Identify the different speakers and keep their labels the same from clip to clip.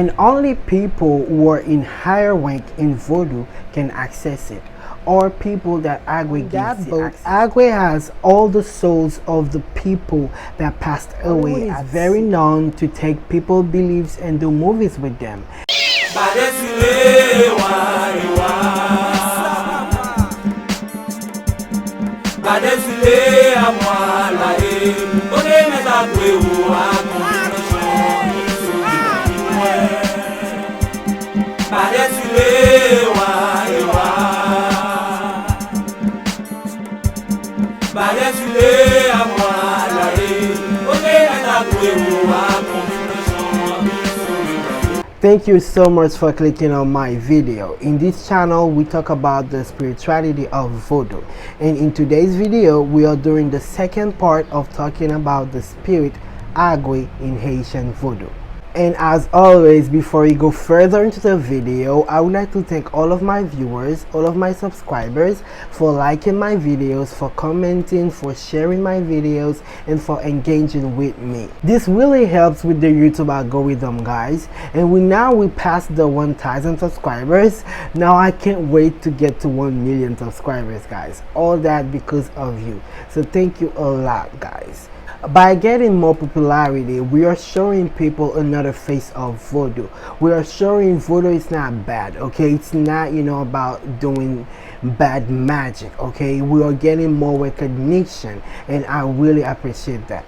Speaker 1: and only people who are in higher rank in Voodoo can access it, or people that Agwe gives the access. Agwe has all the souls of the people that passed away. It's very known to take people's beliefs and do movies with them. Thank you so much for clicking on my video. In this channel we talk about the spirituality of Voodoo, and in today's video we are doing the second part of talking about the spirit Agwe in Haitian Voodoo. And as always, before we go further into the video, I would like to thank all of my viewers, all of my subscribers for liking my videos, for commenting, for sharing my videos, and for engaging with me. This really helps with the YouTube algorithm, guys. And we passed the 1,000 subscribers. Now I can't wait to get to 1 million subscribers, guys. All that because of you. So thank you a lot, guys. By getting more popularity, we are showing people another face of Voodoo. We are showing Voodoo is not bad, okay? It's not, about doing bad magic, okay? We are getting more recognition, and I really appreciate that.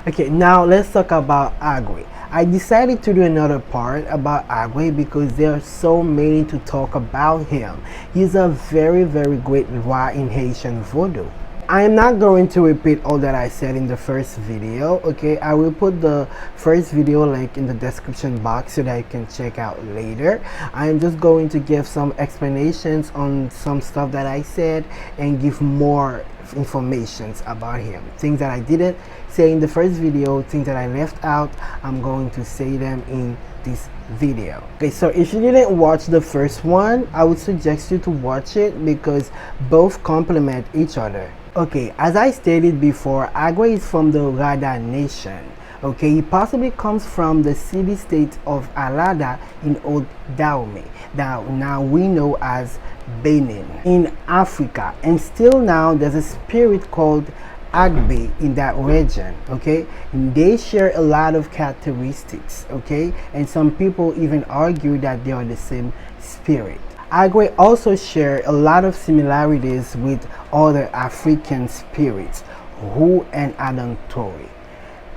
Speaker 1: Okay, now let's talk about Agwe. I decided to do another part about Agwe because there are so many to talk about him. He's a very, very great roi in Haitian Voodoo. I am not going to repeat all that I said in the first video, okay? I will put the first video link in the description box so that you can check out later. I am just going to give some explanations on some stuff that I said and give more information about him. Things that I didn't say in the first video, things that I left out, I'm going to say them in this video. Okay, so if you didn't watch the first one, I would suggest you to watch it because both complement each other. Okay, as I stated before, Agwe is from the Rada nation. Okay, he possibly comes from the city-state of Alada in Old Dahomey, that now we know as Benin, in Africa. And still now there's a spirit called Agwe in that region, okay? And they share a lot of characteristics, okay? And some people even argue that they are the same spirit. Agwe also share a lot of similarities with other African spirits, Hu and Adontori.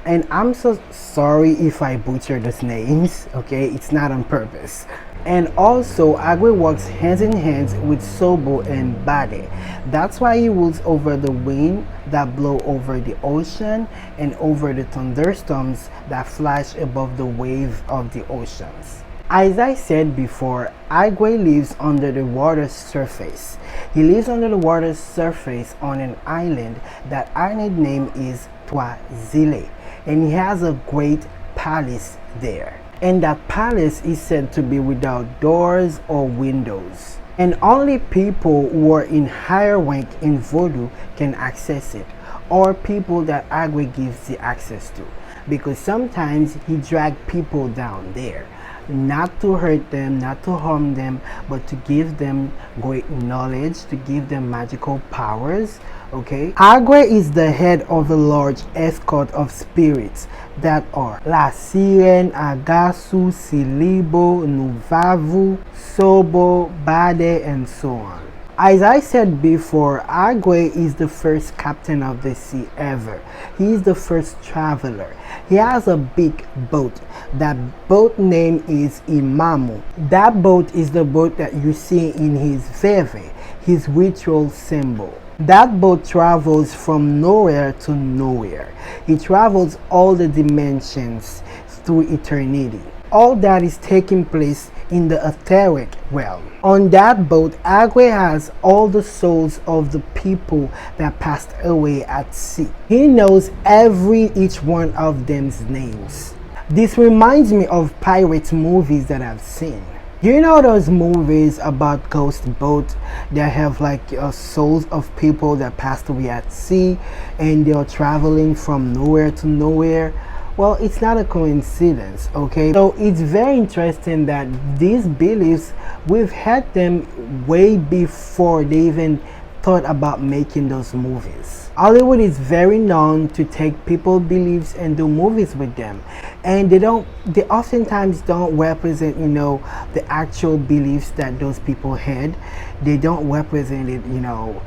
Speaker 1: And I'm so sorry if I butcher those names, okay? It's not on purpose. And also, Agwe works hand in hand with Sobo and Bade. That's why he rules over the wind that blow over the ocean and over the thunderstorms that flash above the wave of the oceans. As I said before, Agwe lives under the water's surface. He lives under the water's surface on an island. That island name is Toisile, and he has a great palace there. And that palace is said to be without doors or windows. And only people who are in higher rank in Voodoo can access it, or people that Agwe gives the access to. Because sometimes he drags people down there, not to hurt them, not to harm them, but to give them great knowledge, to give them magical powers, okay? Agwe is the head of a large escort of spirits that are La Siren, Agasu, Silibo, Nuvavu, Sobo, Bade, and so on. As I said before, Agwe is the first captain of the sea ever. He is the first traveler. He has a big boat. That boat name is Imamu. That boat is the boat that you see in his veve, his ritual symbol. That boat travels from nowhere to nowhere. It travels all the dimensions through eternity. All that is taking place in the etheric realm. On that boat, Agwe has all the souls of the people that passed away at sea. He knows each one of them's names. This reminds me of pirate movies that I've seen. You know those movies about ghost boat that have like souls of people that passed away at sea and they're traveling from nowhere to nowhere? Well, it's not a coincidence, okay? So it's very interesting that these beliefs, we've had them way before they even thought about making those movies. Hollywood is very known to take people's beliefs and do movies with them, and they oftentimes don't represent, you know, the actual beliefs that those people had. They don't represent it, you know,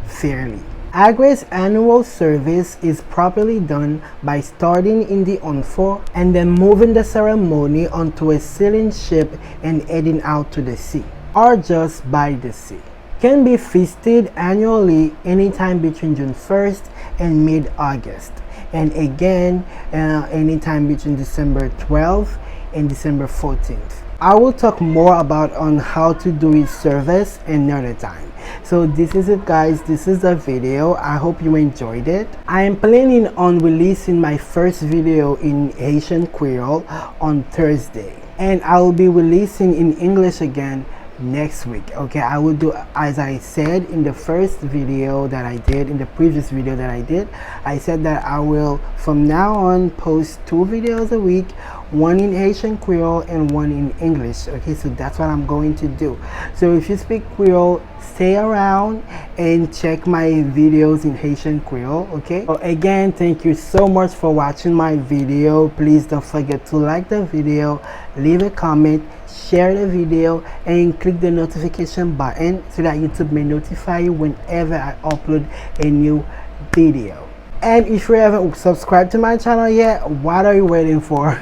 Speaker 1: fairly. Agwe's annual service is properly done by starting in the onfo and then moving the ceremony onto a sailing ship and heading out to the sea, or just by the sea. Can be feasted annually anytime between June 1st and mid-August, and again anytime between December 12th and December 14th. I will talk more about on how to do its service another time. So this is it, guys. This is the video. I hope you enjoyed it. I am planning on releasing my first video in Haitian Creole on Thursday, and I will be releasing in English again next week. Okay, I will do, as I said in the first video that I did, in the previous video that I did, I said that I will from now on post 2 videos a week, one in Haitian Creole and one in English. Okay, so that's what I'm going to do. So if you speak Creole, stay around and check my videos in Haitian Creole. Okay, so again, thank you so much for watching my video. Please don't forget to like the video, leave a comment, share the video, and click the notification button so that YouTube may notify you whenever I upload a new video. And if you haven't subscribed to my channel yet, what are you waiting for?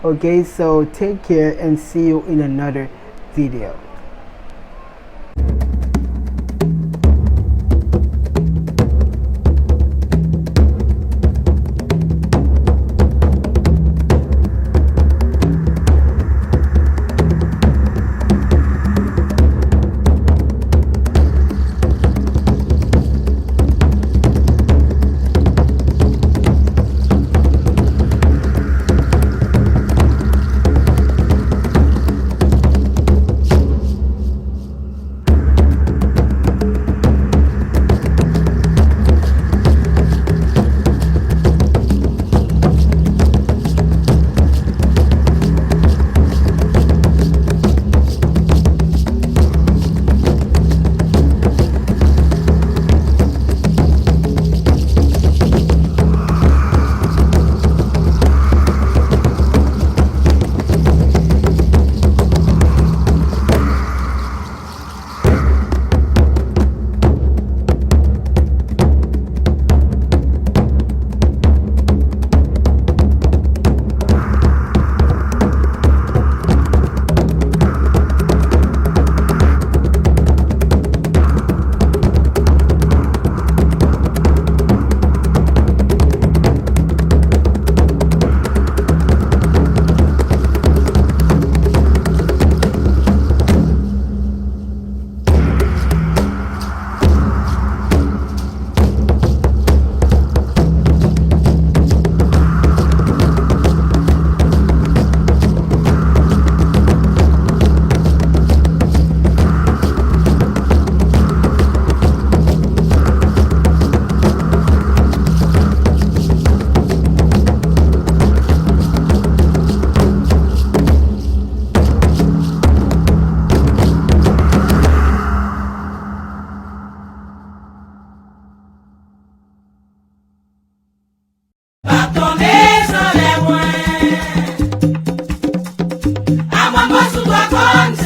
Speaker 1: Okay, so take care and see you in another video.
Speaker 2: Amamos sua conta.